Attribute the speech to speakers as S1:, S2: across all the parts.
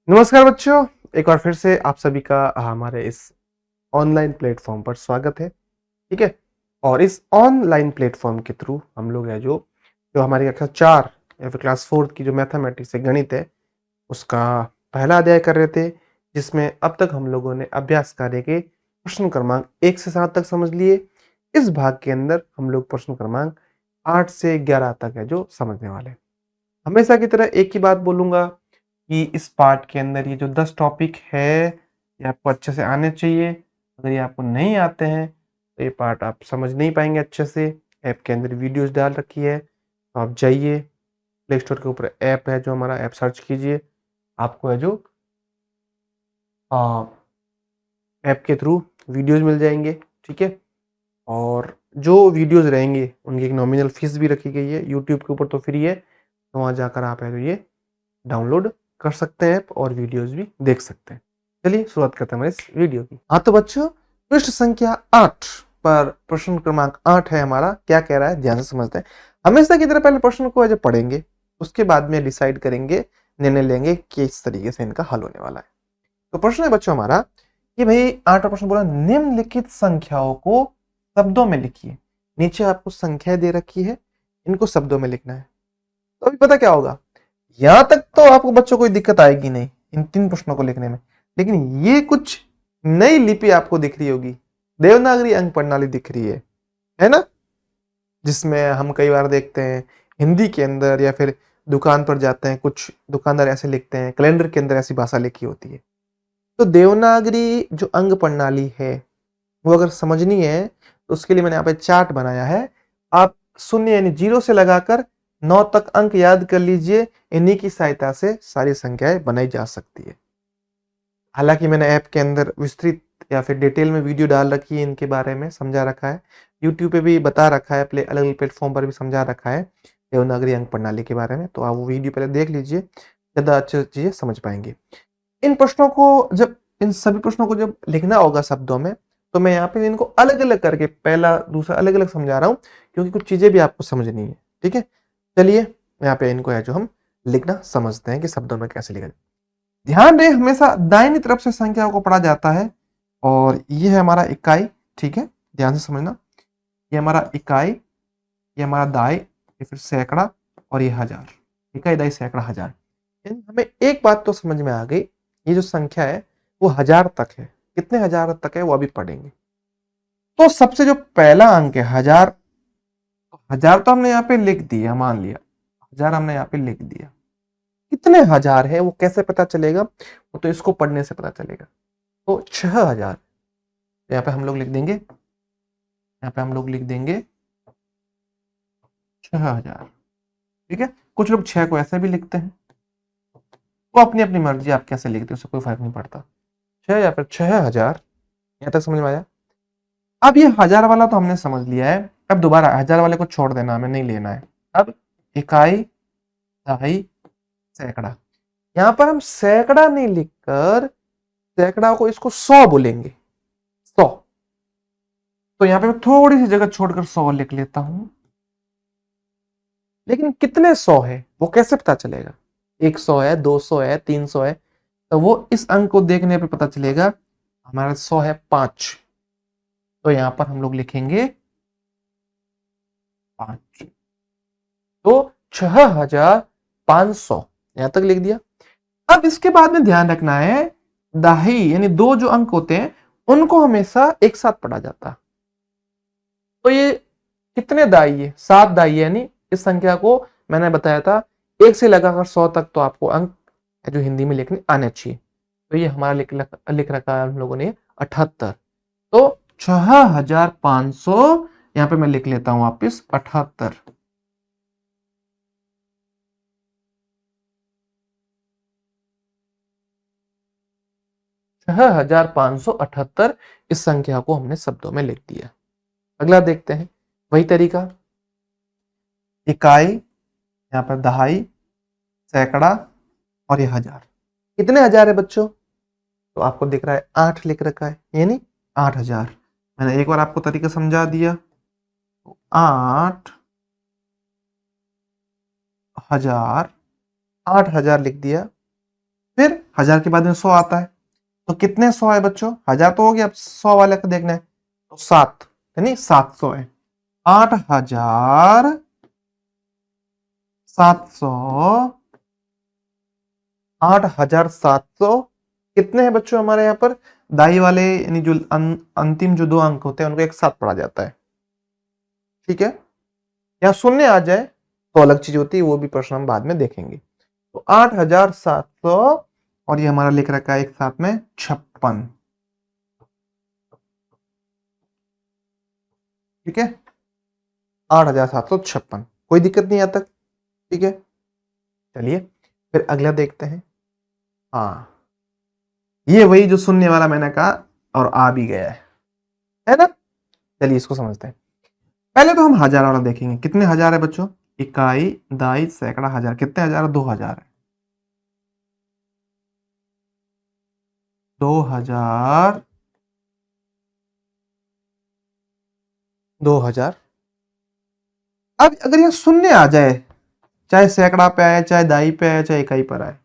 S1: नमस्कार बच्चों, एक बार फिर से आप सभी का हमारे इस ऑनलाइन प्लेटफॉर्म पर स्वागत है। ठीक है। और इस ऑनलाइन प्लेटफॉर्म के थ्रू हम लोग है जो जो हमारी कक्षा 4 या फिर क्लास 4 की जो मैथमेटिक्स है, गणित है, उसका पहला अध्याय कर रहे थे, जिसमें अब तक हम लोगों ने अभ्यास कार्य के प्रश्न क्रमांक 1 से 7 तक समझ लिए। इस भाग के अंदर हम लोग प्रश्न क्रमांक 8 से 11 तक है जो समझने वाले हैं। हमेशा की तरह एक ही बात बोलूंगा कि इस पार्ट के अंदर ये जो 10 टॉपिक है, ये आपको अच्छे से आने चाहिए। अगर ये आपको नहीं आते हैं तो ये पार्ट आप समझ नहीं पाएंगे अच्छे से। ऐप के अंदर वीडियोस डाल रखी है, तो आप जाइए प्ले स्टोर के ऊपर ऐप है जो हमारा ऐप सर्च कीजिए, आपको है जो ऐप के थ्रू वीडियोस मिल जाएंगे। ठीक है। और जो वीडियोस रहेंगे उनकी एक नॉमिनल फीस भी रखी गई है। यूट्यूब के ऊपर तो फ्री है, तो वहाँ जाकर आप है तो ये डाउनलोड कर सकते हैं और वीडियोस भी देख सकते हैं। चलिए शुरुआत करते हैं हमारे इस वीडियो की। हाँ तो बच्चों, पृष्ठ संख्या 8 पर प्रश्न क्रमांक 8 है हमारा। क्या कह रहा है, ध्यान से समझते हैं। हमेशा की तरह पहले प्रश्न को जब पढ़ेंगे, उसके बाद में डिसाइड करेंगे, निर्णय लेंगे कि इस तरीके से इनका हल होने वाला है। तो प्रश्न है बच्चों हमारा कि भाई 8वां प्रश्न बोला, निम्नलिखित संख्याओं को शब्दों में लिखिए। नीचे आपको संख्या दे रखी है, इनको शब्दों में लिखना है। तो अभी पता क्या होगा, यहां तक तो आपको बच्चों कोई दिक्कत आएगी नहीं इन 3 प्रश्नों को लिखने में। लेकिन ये कुछ नई लिपि आपको दिख रही होगी, देवनागरी अंक प्रणाली दिख रही है ना, जिसमें हम कई बार देखते हैं हिंदी के अंदर या फिर दुकान पर जाते हैं, कुछ दुकानदार ऐसे लिखते हैं, कैलेंडर के अंदर ऐसी भाषा लिखी होती है। तो देवनागरी जो अंक प्रणाली है, वो अगर समझनी है तो उसके लिए मैंने यहाँ पे चार्ट बनाया है। आप शून्य यानी 0 से लगाकर 9 तक अंक याद कर लीजिए। इन्हीं की सहायता से सारी संख्याएं बनाई जा सकती है। हालांकि मैंने ऐप के अंदर विस्तृत या फिर डिटेल में वीडियो डाल रखी है, इनके बारे में समझा रखा है। यूट्यूब पे भी बता रखा है, अलग अलग प्लेटफॉर्म पर भी समझा रखा है देवनागरी अंक प्रणाली के बारे में। तो आप वो वीडियो पहले देख लीजिए, ज्यादा अच्छे चीजें समझ पाएंगे। इन प्रश्नों को जब इन सभी प्रश्नों को जब लिखना होगा शब्दों में, तो मैं यहाँ पे इनको अलग अलग करके पहला दूसरा अलग अलग समझा रहा हूँ, क्योंकि कुछ चीजें भी आपको समझनी है। ठीक है। चलिए यहाँ पे इनको है जो हम लिखना समझते हैं कि शब्दों में कैसे लिखा जाए। ध्यान रहे, हमेशा दाहिनी तरफ से संख्याओं को पढ़ा जाता है, और ये है हमारा इकाई। ठीक है, ध्यान से समझना। ये हमारा इकाई, ये हमारा दाई, ये फिर सैकड़ा, और ये हजार। इकाई, दाई, सैकड़ा, हजार। यानी हमें एक बात तो समझ में आ गई, ये जो संख्या है वो 1000 तक है। कितने हजार तक है वो अभी पढ़ेंगे। तो सबसे जो पहला अंक है 1000, 1000 तो हमने यहाँ पे लिख दिया, मान लिया 1000 हमने यहाँ पे लिख दिया। कितने हजार है वो कैसे पता चलेगा, वो तो इसको पढ़ने से पता चलेगा। तो 6000 यहाँ पे हम लोग लिख देंगे, यहाँ पे हम लोग लिख देंगे 6000। ठीक है। कुछ लोग 6 को ऐसे भी लिखते हैं, वो अपनी अपनी मर्जी, आप कैसे लिखते हो उससे कोई फर्क नहीं पड़ता। 6 या फिर 6000, यहाँ तक समझ में आया। अब ये 1000 वाला तो हमने समझ लिया है, अब दोबारा 1000 वाले को छोड़ देना, हमें नहीं लेना है। अब इकाई, दहाई, सैकड़ा। यहां पर हम सैकड़ा नहीं लिखकर सैकड़ा को इसको 100 बोलेंगे, 100। तो यहां पे मैं थोड़ी सी जगह छोड़कर 100 लिख लेता हूं। लेकिन कितने 100 है वो कैसे पता चलेगा, 100 है, 200 है, 300 है, तो वो इस अंक को देखने पे पता चलेगा। हमारा 100 है 5, तो यहां पर हम लोग लिखेंगे 5। तो 6500 यहां तक लिख दिया। अब इसके बाद में ध्यान रखना है, दाही यानी 2 जो अंक होते हैं उनको हमेशा एक साथ पढ़ा जाता है। तो ये कितने दाई है, 7 दाई है। यानी इस संख्या को मैंने बताया था 1 से लगाकर 100 तक तो आपको अंक जो हिंदी में लिखने आने चाहिए। तो ये हमारा लिख रखा है हम लोगों ने 78। तो 6500 यहां पे मैं लिख लेता हूं वापिस 78। 6578 इस संख्या को हमने शब्दों में लिख दिया। अगला देखते हैं वही तरीका, इकाई, यहाँ पर दहाई, सैकड़ा, और ये हजार। कितने हजार है बच्चों, तो आपको दिख रहा है 8 लिख रखा है, यानी 8000। मैंने एक बार आपको तरीका समझा दिया। तो 8000 लिख दिया। फिर 1000 के बाद में 100 आता है, तो कितने 100 है बच्चों? 1000 तो हो गया, अब 100 वाले का देखना है, तो 7 यानी 700 है। 8700, 8700 कितने हैं बच्चों हमारे यहाँ पर? दाई वाले यानी जो अंतिम जो 2 अंक होते हैं उनको एक साथ पढ़ा जाता है, ठीक है। या शून्य आ जाए तो अलग चीज होती है, वो भी प्रश्न हम बाद में देखेंगे। तो 8700 और ये हमारा लिख रखा है एक साथ में 56, ठीक है। 8756, कोई दिक्कत नहीं आता, ठीक है। चलिए फिर अगला देखते हैं। हाँ, ये वही जो शून्य वाला मैंने कहा और आ भी गया है ना। चलिए इसको समझते हैं। पहले तो हम 1000 वाला देखेंगे, कितने 1000 है बच्चों? इकाई, दाई, सैकड़ा, हजार, कितने 1000 है? 2000 है। 2000, 2000। अब अगर यह शून्य आ जाए, चाहे सैकड़ा पे आए, चाहे दाई पे आए, चाहे इकाई पर आए,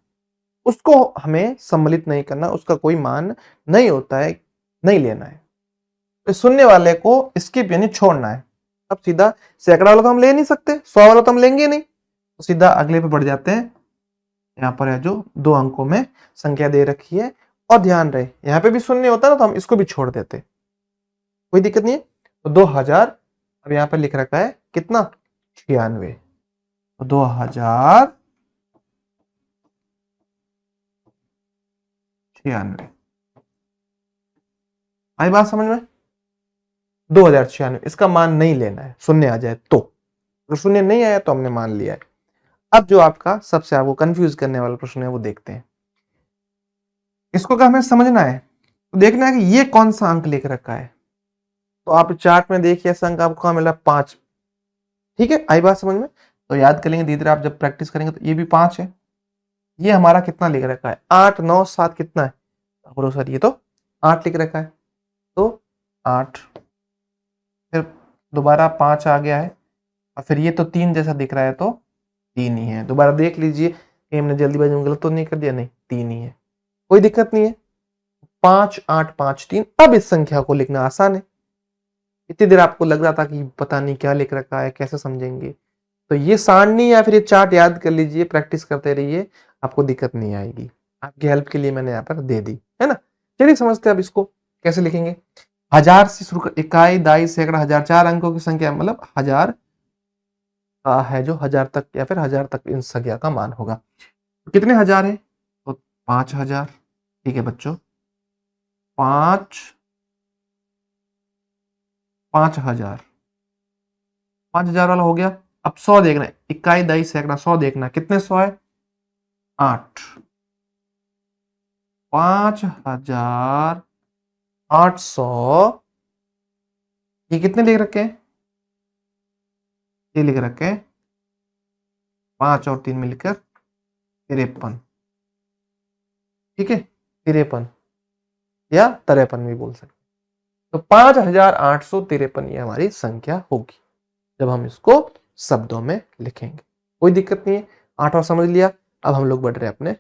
S1: उसको हमें सम्मिलित नहीं करना, उसका कोई मान नहीं होता है, नहीं लेना है। तो शून्य वाले को स्किप यानी छोड़ना है। अब सीधा सैकड़ा वाला तो हम ले नहीं सकते, 100 वाला तो हम लेंगे नहीं, तो सीधा अगले पे बढ़ जाते हैं। यहाँ पर है जो 2 अंकों में संख्या दे रखी है, और ध्यान रहे यहाँ पे भी शून्य होता है ना, तो हम इसको भी छोड़ देते, कोई दिक्कत नहीं है। तो 2000, अब यहाँ पे लिख रखा है कितना? 96। तो 2096, आई बात समझ में? 2096, इसका मान नहीं लेना है, शून्य आ जाए तो। अगर शून्य नहीं आया तो हमने मान लिया है। अब जो आपका सबसे आपको कंफ्यूज करने वाला प्रश्न है वो देखते हैं। इसको क्या हमें समझना है, तो देखना है कि ये कौन सा अंक लिख रखा है। तो आप चार्ट में देखिए, ऐसा अंक आपको कहां मिला? 5, ठीक है। आई बात समझ में? तो याद करेंगे धीरे धीरे, आप जब प्रैक्टिस करेंगे तो ये भी 5 है। ये हमारा कितना लिख रखा है? 8, 9, 7 कितना है? बोलो सर ये तो 8 लिख रखा है, तो 8। फिर दोबारा 5 आ गया है, और फिर ये तो 3 जैसा दिख रहा है, तो 3 ही है। दोबारा देख लीजिए कि हमने जल्दीबाजी में गलत तो नहीं कर दिया, नहीं 3 ही है, कोई दिक्कत नहीं है। 5, 8, 5, 3। अब इस संख्या को लिखना आसान है। इतनी देर आपको लग रहा था कि पता नहीं क्या लिख रखा है, कैसे समझेंगे, तो ये सारणी या फिर ये चार्ट याद कर लीजिए, प्रैक्टिस करते रहिए, आपको दिक्कत नहीं आएगी। आपकी हेल्प के लिए मैंने यहाँ पर दे दी है ना। चलिए समझते हैं अब इसको कैसे लिखेंगे। 1000 से शुरू कर, इकाई, दाई, सैकड़ा, हजार, 4 अंकों की संख्या, मतलब 1000 है जो 1000 तक या फिर 1000 तक इन संख्या का मान होगा। तो कितने 1000 है? तो 5000, ठीक है बच्चों। 5000, 5000 वाला हो गया। अब 100 देखना है, इकाई, दाई, सैकड़ा, 100 देखना है, कितने 100 है? 8। 5800, ये कितने लिख रखे हैं? ये लिख रखे हैं 5 और 3 मिलकर 53, ठीक है। 53 या 53 भी बोल सकते। तो 5853 ये हमारी संख्या होगी जब हम इसको शब्दों में लिखेंगे। कोई दिक्कत नहीं है, 8 और समझ लिया। अब हम लोग बढ़ रहे हैं अपने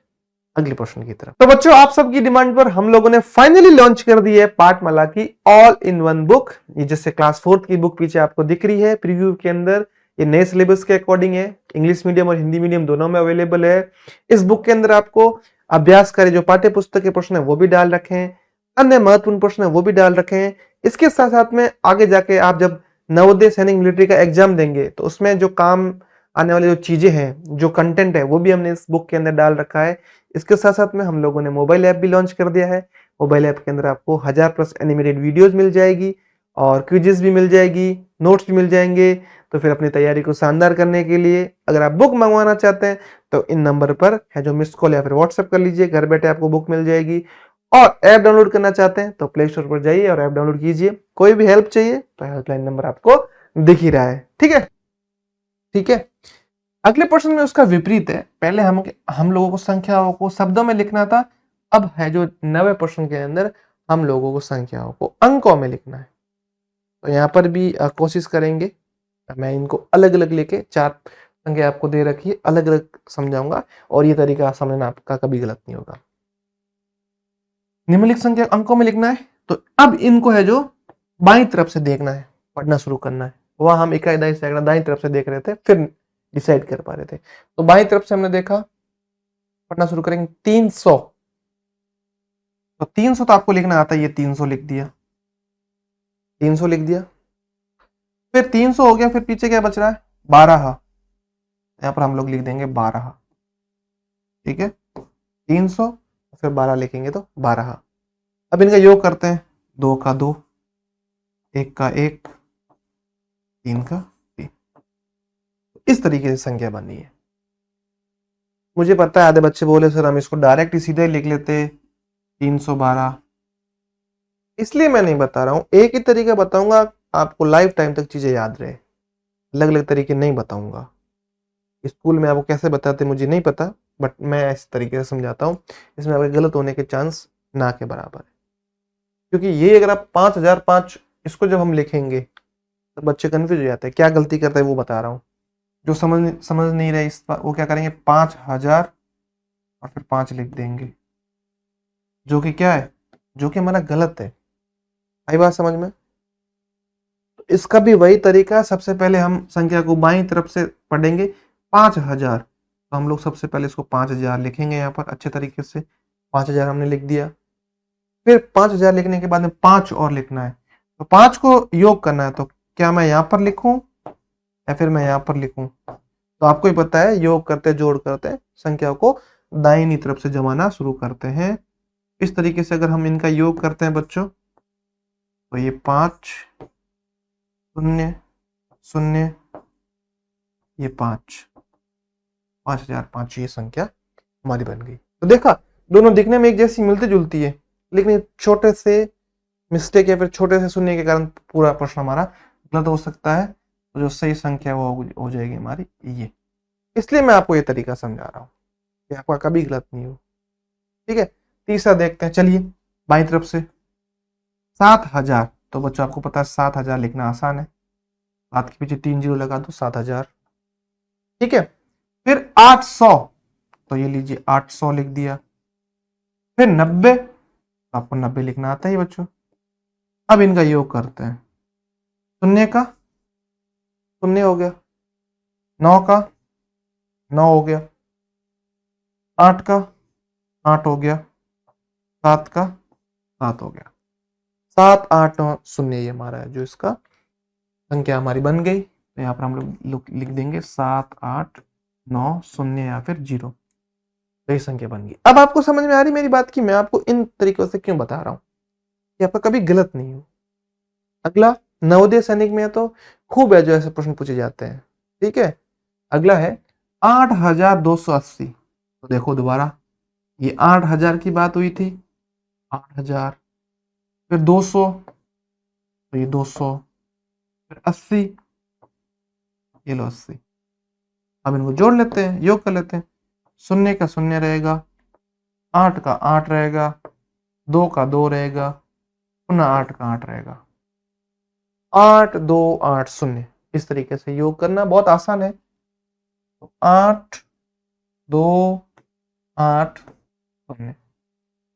S1: अगले प्रश्न की तरफ। तो बच्चों आप सबकी डिमांड पर हम लोगों ने फाइनली लॉन्च कर दी है पाठमाला की ऑल इन वन बुक। ये जैसे क्लास 4 की बुक पीछे आपको दिख रही है प्रीव्यू के अंदर, ये नए सिलेबस के अकॉर्डिंग है, इंग्लिश मीडियम और हिंदी मीडियम दोनों में अवेलेबल है। इस बुक के अंदर आपको अभ्यास करे जो पाठ्य पुस्तक के प्रश्न है वो भी डाल रखे हैं, अन्य महत्वपूर्ण प्रश्न है वो भी डाल रखे हैं। इसके साथ साथ में आगे जाके आप जब नवोदय सैनिक मिलिट्री का एग्जाम देंगे तो उसमें जो काम आने वाली जो चीजें हैं, जो कंटेंट है, वो भी हमने इस बुक के अंदर डाल रखा है। इसके साथ साथ में हम लोगों ने मोबाइल ऐप भी लॉन्च कर दिया है। मोबाइल ऐप के अंदर आपको 1000+ एनिमेटेड वीडियोस मिल जाएगी और क्विजेस भी मिल जाएगी, नोट्स भी मिल जाएंगे। तो फिर अपनी तैयारी को शानदार करने के लिए अगर आप बुक मंगवाना चाहते हैं तो इन नंबर पर है जो मिस कॉल या फिर व्हाट्सएप कर लीजिए, घर बैठे आपको बुक मिल जाएगी। और ऐप डाउनलोड करना चाहते हैं तो प्ले स्टोर पर जाइए और ऐप डाउनलोड कीजिए। कोई भी हेल्प चाहिए तो हेल्पलाइन नंबर आपको दिख ही रहा है, ठीक है। ठीक है, अगले प्रश्न में उसका विपरीत है। पहले हम लोगों को संख्याओं को शब्दों में लिखना था, अब है जो 90 प्रश्न के अंदर हम लोगों को संख्याओं को अंकों में लिखना है। तो यहाँ पर भी कोशिश करेंगे, मैं इनको अलग अलग लेके 4 संख्या आपको दे रखी है, अलग अलग समझाऊंगा और ये तरीका समझना आपका कभी गलत नहीं होगा। निम्नलिखित संख्या अंकों में लिखना है, तो अब इनको है जो बाईं तरफ से देखना है, पढ़ना शुरू करना है। वहां हम इकाई दाई सैकड़ा दाईं तरफ से देख रहे थे, फिर डिसाइड कर पा रहे थे। तो बाईं तरफ से हमने देखा, पढ़ना शुरू करेंगे 300। तो 300 तो आपको लिखना आता है, ये 300 लिख दिया, 300 लिख दिया। फिर 300 हो गया, फिर पीछे क्या बच रहा है, 12। यहां पर हम लोग लिख देंगे 12, ठीक है। 300 फिर 12 लिखेंगे तो 12। अब इनका योग करते हैं, 2 का 2, 1 का 1, 3 का 3। इस तरीके से संख्या बनी है। मुझे पता है आधे बच्चे बोले सर हम इसको डायरेक्ट ही सीधे लिख लेते 312, इसलिए मैं नहीं बता रहा हूं, एक ही तरीका बताऊंगा, आपको लाइफ टाइम तक चीजें याद रहे। अलग अलग तरीके नहीं बताऊंगा। स्कूल में आपको कैसे बताते मुझे नहीं पता, बट मैं इस तरीके से समझाता हूँ, इसमें आपके गलत होने के चांस ना के बराबर है। क्योंकि ये अगर आप 5005 इसको जब हम लिखेंगे तो बच्चे कंफ्यूज हो जाते हैं, क्या गलती करते हैं वो बता रहा हूँ। जो समझ नहीं रहे इस वो क्या करेंगे, 5000 और फिर 5 लिख देंगे, जो कि क्या है, जो कि हमारा गलत है। आई बात समझ में। तो इसका भी वही तरीका, सबसे पहले हम संख्या को बाईं तरफ से पढ़ेंगे 5000, तो हम लोग सबसे पहले इसको 5000 लिखेंगे यहाँ पर अच्छे तरीके से। 5000 हमने लिख दिया, फिर 5000 लिखने के बाद में 5 और लिखना है, तो 5 को योग करना है। तो क्या मैं यहाँ पर लिखूं या फिर मैं यहाँ पर लिखूं, तो आपको ही पता है योग करते जोड़ करते संख्या को दाहिनी तरफ से जमाना शुरू करते हैं। इस तरीके से अगर हम इनका योग करते हैं बच्चों, तो ये 5 0 0, ये 5, 5005 ये संख्या हमारी बन गई। तो देखा दोनों दिखने में एक जैसी मिलती जुलती है, लेकिन छोटे से मिस्टेक या फिर छोटे से सुनने के कारण पूरा प्रश्न हमारा गलत हो सकता है। तो जो सही संख्या वो हो जाएगी हमारी ये। इसलिए मैं आपको ये तरीका समझा रहा हूँ कि आपका कभी गलत नहीं हो, ठीक है। तीसरा देखते हैं, चलिए बाईं तरफ से 7000। तो बच्चों आपको पता है 7000 लिखना आसान है, 7 के पीछे 3 0 लगा दो, 7000, ठीक है। फिर 800, तो ये लीजिए 800 लिख दिया। फिर 90, तो आपको 90 लिखना आता है बच्चों। अब इनका योग करते हैं, शून्य का शून्य हो गया, 9 का 9 हो गया, 8 का 8 हो गया, 7 का 7 हो गया। 7 8 9 शून्य ये हमारा है जो इसका संख्या हमारी बन गई। तो यहाँ पर हम लोग लिख देंगे 7 8 9 0 या फिर 0, तो ये संख्या बन गई। अब आपको समझ में आ रही मेरी बात की मैं आपको इन तरीकों से क्यों बता रहा हूँ कि आपका कभी गलत नहीं हो। अगला नवोदय सैनिक में तो खूब है जो ऐसे प्रश्न पूछे जाते हैं, ठीक है। अगला है 8280। तो देखो दोबारा, ये 8000 की बात हुई थी, 8000, फिर 200, तो ये 200, फिर 80, ये लो 80। अब इनको जोड़ लेते हैं, योग कर लेते हैं। शून्य का शून्य रहेगा, 8 का 8 रहेगा, 2 का 2 रहेगा, पुनः 8 का 8 रहेगा, 8 2 8 0। इस तरीके से योग करना बहुत आसान है। तो 8 2 8 0।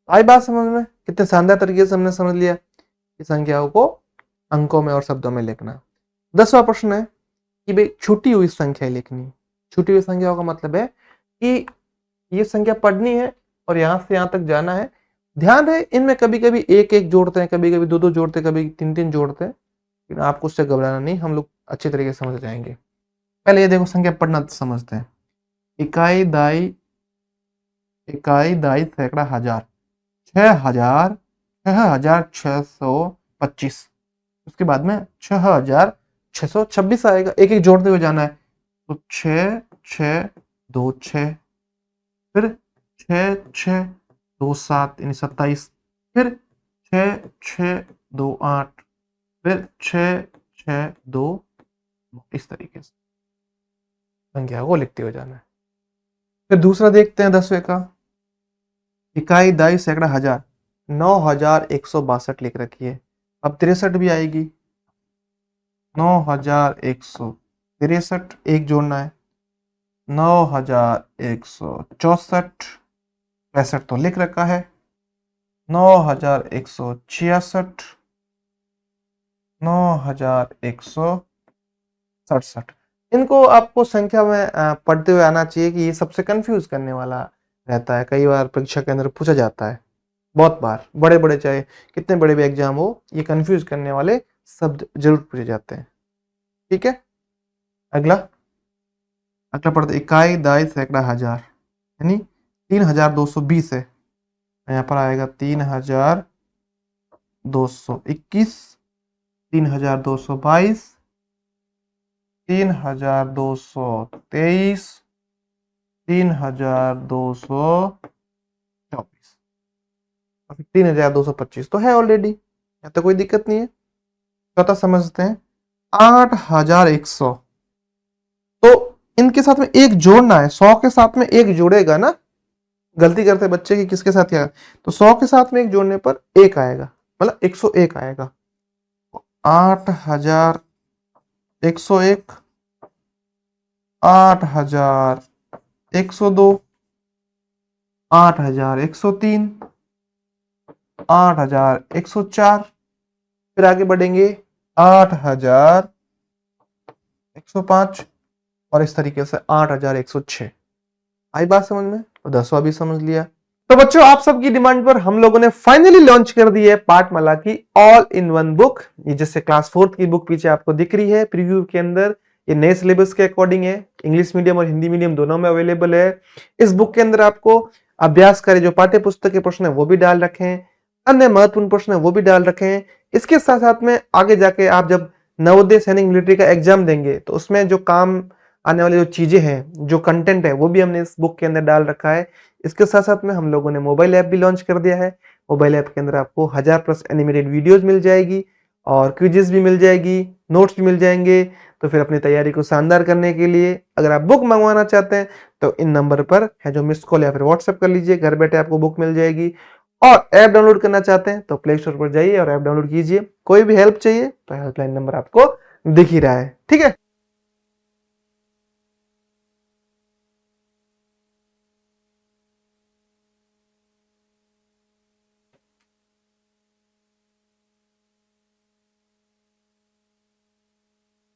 S1: आई बात समझ में, कितने शानदार तरीके से हमने समझ लिया कि संख्याओं को अंकों में और शब्दों में लिखना। 10वां प्रश्न है कि भाई छूटी हुई संख्या लिखनी। छूटी हुई संख्याओं का मतलब है कि ये संख्या पढ़नी है और यहां से यहां तक जाना है। ध्यान है इनमें कभी कभी एक एक जोड़ते हैं, कभी कभी दो दो जोड़ते हैं, कभी तीन तीन जोड़ते हैं, लेकिन आपको उससे घबराना नहीं, हम लोग अच्छे तरीके से समझ जाएंगे। पहले ये देखो संख्या पढ़ना समझते हैं। इकाई दाई सैकड़ा हजार, 6625। उसके बाद में 6626 आएगा, एक एक जोड़ते हुए जाना है। तो 6 6 2 6, फिर 6 6 2 7 यानी 27, फिर 6 6 2 8, फिर 6 6 2, इस तरीके से संख्या को लिखते हुए जाना है। फिर दूसरा देखते हैं 10वें का। इकाई दाई सैकड़ा हजार, 9162 लिख रखी है। अब 63 भी आएगी, 9163, एक जोड़ना है, 9164, 65 तो लिख रखा है, 9166, 9167। इनको आपको संख्या में पढ़ते हुए आना चाहिए कि ये सबसे कंफ्यूज करने वाला रहता है, कई बार परीक्षा के अंदर पूछा जाता है, बहुत बार बड़े बड़े चाहे कितने बड़े भी एग्जाम हो, ये कंफ्यूज करने वाले शब्द जरूर पूछे जाते हैं। ठीक है, अगला अगला पढ़ते, इकाई, दाई, सैकड़ा, हजार, यानी 3220 है, यहाँ पर आएगा 3221, 3222, 3223, 3224 और 3225 तो है ऑलरेडी, यहाँ तो कोई दिक्कत नहीं है। चौथा समझते हैं, 8100, तो इनके साथ में एक जोड़ना है, 100 के साथ में एक जोड़ेगा ना, गलती करते बच्चे कि किसके साथ क्या, तो 100 के साथ में एक जोड़ने पर एक आएगा, मतलब 101 आएगा। 8101, 8102, 8103, 8104, फिर आगे बढ़ेंगे 8105 और इस तरीके से 8106। आई बात समझ में, और 10वां भी समझ लिया। तो बच्चों, आप सबकी डिमांड पर हम लोगों ने फाइनली लॉन्च कर दी है पाठमाला की ऑल इन वन बुक। ये जैसे क्लास 4th की बुक पीछे आपको दिख रही है प्रीव्यू के अंदर, ये नए सिलेबस के अकॉर्डिंग है, इंग्लिश मीडियम और हिंदी मीडियम दोनों में अवेलेबल है। इस बुक के अंदर आपको अभ्यास कार्य जो पाठ्य पुस्तक के प्रश्न है वो भी डाल रखे हैं, अन्य महत्वपूर्ण प्रश्न है वो भी डाल रखे हैं। इसके साथ साथ में आगे जाके आप जब नवोदय सैनिक मिलिट्री का एग्जाम देंगे तो उसमें जो काम आने वाली जो चीजें हैं, जो कंटेंट है, वो भी हमने इस बुक के अंदर डाल रखा है। इसके साथ साथ में हम लोगों ने मोबाइल ऐप भी लॉन्च कर दिया है। मोबाइल ऐप के अंदर आपको 1000+ एनिमेटेड वीडियोस मिल जाएगी और क्विजेस भी मिल जाएगी, नोट्स भी मिल जाएंगे। तो फिर अपनी तैयारी को शानदार करने के लिए अगर आप बुक मंगवाना चाहते हैं तो इन नंबर पर है जो मिस कॉल या फिर व्हाट्सएप कर लीजिए, घर बैठे आपको बुक मिल जाएगी। और ऐप डाउनलोड करना चाहते हैं तो प्ले स्टोर पर जाइए और ऐप डाउनलोड कीजिए। कोई भी हेल्प चाहिए तो हेल्पलाइन नंबर आपको दिख ही रहा है। ठीक है,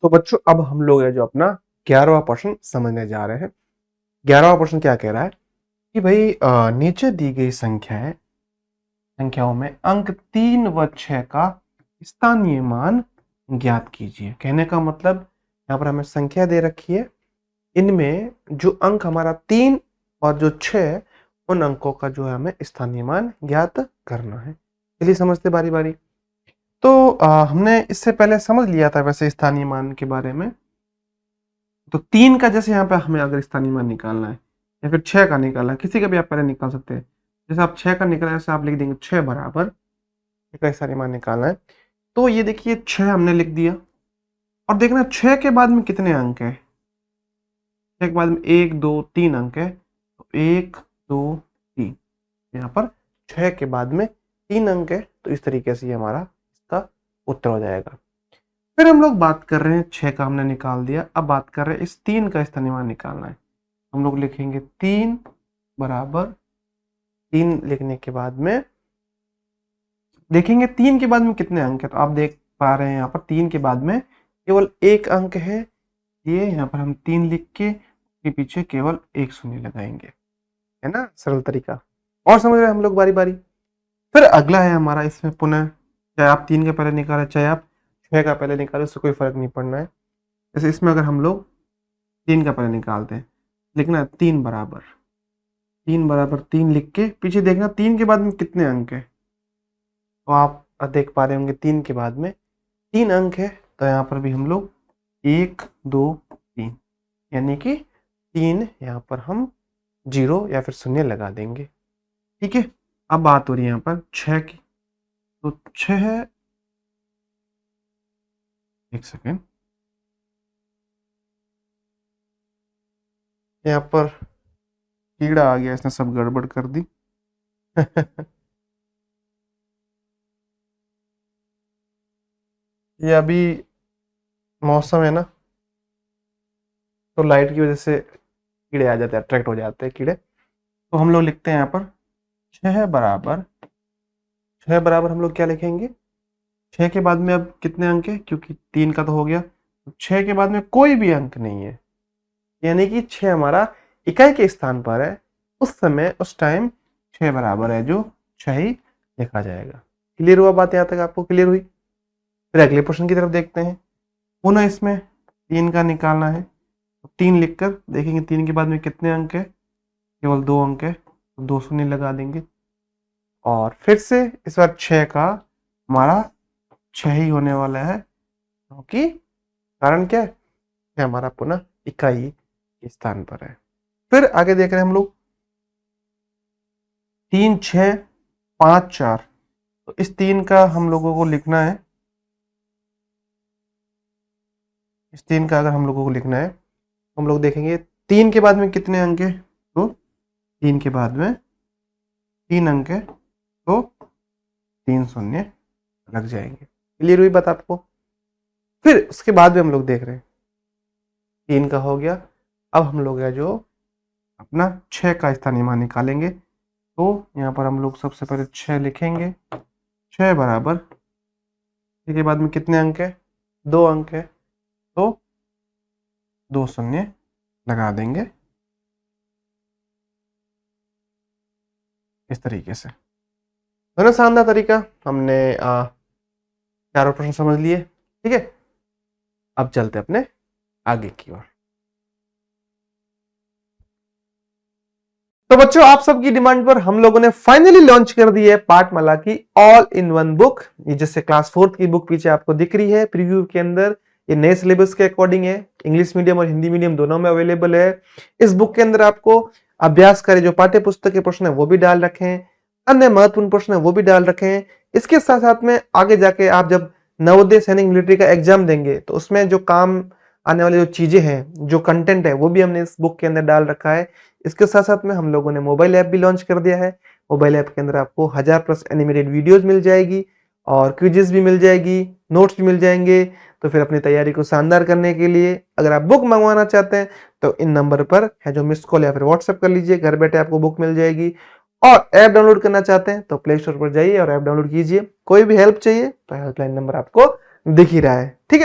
S1: तो बच्चों अब हम लोग है जो अपना 11वां प्रश्न समझने जा रहे हैं। 11वां प्रश्न क्या कह रहा है कि भाई नीचे दी गई संख्याओं में अंक 3 व 6 का स्थानीय मान ज्ञात कीजिए। कहने का मतलब यहाँ पर हमें संख्या दे रखी है, इनमें जो अंक हमारा 3 और जो 6, उन अंकों का जो है हमें स्थानीय मान ज्ञात करना है। चलिए समझते बारी बारी। तो हमने इससे पहले समझ लिया था वैसे स्थानीय मान के बारे में। तो 3 का जैसे यहाँ पे हमें अगर स्थानीय मान निकालना है या फिर 6 का निकालना है, किसी का भी आप पहले निकाल सकते हैं। जैसे आप 6 का निकाला, जैसे आप लिख देंगे 6 बराबर, का स्थानीय मान निकालना है। तो ये देखिए 6 हमने लिख दिया और देखना 6 के बाद में कितने अंक है। 6 के बाद में 1 2 3 अंक है, तो 1 2 3, यहाँ पर 6 के बाद में 3 अंक है, तो इस तरीके से ये हमारा इसका उत्तर हो जाएगा। फिर हम लोग बात कर रहे हैं 6 का हमने निकाल दिया, अब बात कर रहे हैं इस 3 का स्थानीय मान निकालना है। हम लोग लिखेंगे 3 बराबर 3 लिखने के बाद में देखेंगे 3 के बाद में कितने अंक है। तो आप देख पा रहे हैं यहाँ पर 3 के बाद में केवल 1 अंक है, ये यहाँ पर हम 3 लिख के पीछे केवल 1 शून्य लगाएंगे, है ना, सरल तरीका। और समझ रहे हैं हम लोग बारी बारी। फिर अगला है हमारा, इसमें पुनः चाहे आप 3 का पहले निकालें चाहे आप 6 का पहले निकालें, उससे कोई फर्क नहीं पड़ना है। जैसे इसमें अगर हम लोग 3 का पहले निकालते हैं, लिखना है 3 बराबर 3 लिख के पीछे देखना 3 के बाद में कितने अंक है। तो आप देख पा रहे होंगे 3 के बाद में 3 अंक है, तो यहाँ पर भी हम लोग 1 2 3, यानी कि 3 यहाँ पर हम 0 या फिर शून्य लगा देंगे। ठीक है, अब बात हो रही है यहाँ पर 6 की। तो 6 है, एक सेकेंड, यहाँ पर कीड़ा आ गया, इसने सब गड़बड़ कर दी। ये अभी मौसम है ना, तो लाइट की वजह से कीड़े आ जाते हैं, अट्रैक्ट हो जाते हैं कीड़े। तो हम लोग लिखते हैं यहाँ पर 6 बराबर हम लोग क्या लिखेंगे, 6 के बाद में अब कितने अंक है, क्योंकि 3 का तो हो गया, 6 के बाद में कोई भी अंक नहीं है, यानी कि 6 हमारा इकाई के स्थान पर है, उस समय उस टाइम 6 बराबर है जो 6 ही लिखा जाएगा। क्लियर हुआ बात, यहाँ तक आपको क्लियर हुई? फिर अगले प्रश्न की तरफ देखते हैं। पुनः इसमें 3 का निकालना है, 3 लिखकर देखेंगे 3 के बाद में कितने अंक है, केवल 2 अंक है, तो 2 शून्य लगा देंगे। और फिर से इस बार 6 का हमारा 6 ही होने वाला है, क्योंकि कारण क्या है, हमारा पुनः इकाई के स्थान पर है। फिर आगे देख रहे हैं हम लोग 3 6 5 4, तो इस 3 का हम लोगों को लिखना है, इस 3 का अगर हम लोगों को लिखना है तो हम लोग देखेंगे 3 के बाद में कितने अंक है, तो 3 के बाद में 3 अंक है, तो 3 शून्य लग जाएंगे। क्लियर हुई बात आपको? फिर उसके बाद में हम लोग देख रहे हैं 3 का हो गया, अब हम लोग है जो अपना 6 का स्थानीय मान निकालेंगे। तो यहाँ पर हम लोग सबसे पहले 6 लिखेंगे, 6 बराबर, के बाद में कितने अंक है, 2 अंक है, तो 2 शून्य लगा देंगे इस तरीके से। दोनों शानदार तरीका, हमने चारों प्रश्न समझ लिए। ठीक है, अब चलते अपने आगे की ओर। तो बच्चों, आप सबकी डिमांड पर हम लोगों ने फाइनली लॉन्च कर दी है पाठमाला की ऑल इन वन बुक। ये जैसे क्लास 4th की बुक पीछे आपको दिख रही है प्रीव्यू के अंदर, ये नए सिलेबस के अकॉर्डिंग है, इंग्लिश मीडियम और हिंदी मीडियम दोनों में अवेलेबल है। इस बुक के अंदर आपको अभ्यास करे जो पाठ्य पुस्तक के प्रश्न है वो भी डाल रखे हैं, अन्य महत्वपूर्ण प्रश्न है वो भी डाल रखे हैं। इसके साथ साथ में आगे जाके आप जब नवोदय सैनिक मिलिट्री का एग्जाम देंगे तो उसमें जो काम आने वाली जो चीजें हैं, जो कंटेंट है, वो भी हमने इस बुक के अंदर डाल रखा है। इसके साथ साथ में हम लोगों ने मोबाइल ऐप भी लॉन्च कर दिया है। मोबाइल ऐप के अंदर आपको 1000+ एनिमेटेड वीडियोस मिल जाएगी और क्विजेस भी मिल जाएगी, नोट्स भी मिल जाएंगे। तो फिर अपनी तैयारी को शानदार करने के लिए अगर आप बुक मंगवाना चाहते हैं तो इन नंबर पर है जो मिस कॉल या फिर व्हाट्सएप कर लीजिए, घर बैठे आपको बुक मिल जाएगी। और ऐप डाउनलोड करना चाहते हैं तो प्ले स्टोर पर जाइए और ऐप डाउनलोड कीजिए। कोई भी हेल्प चाहिए तो हेल्पलाइन नंबर आपको दिख ही रहा है। ठीक है।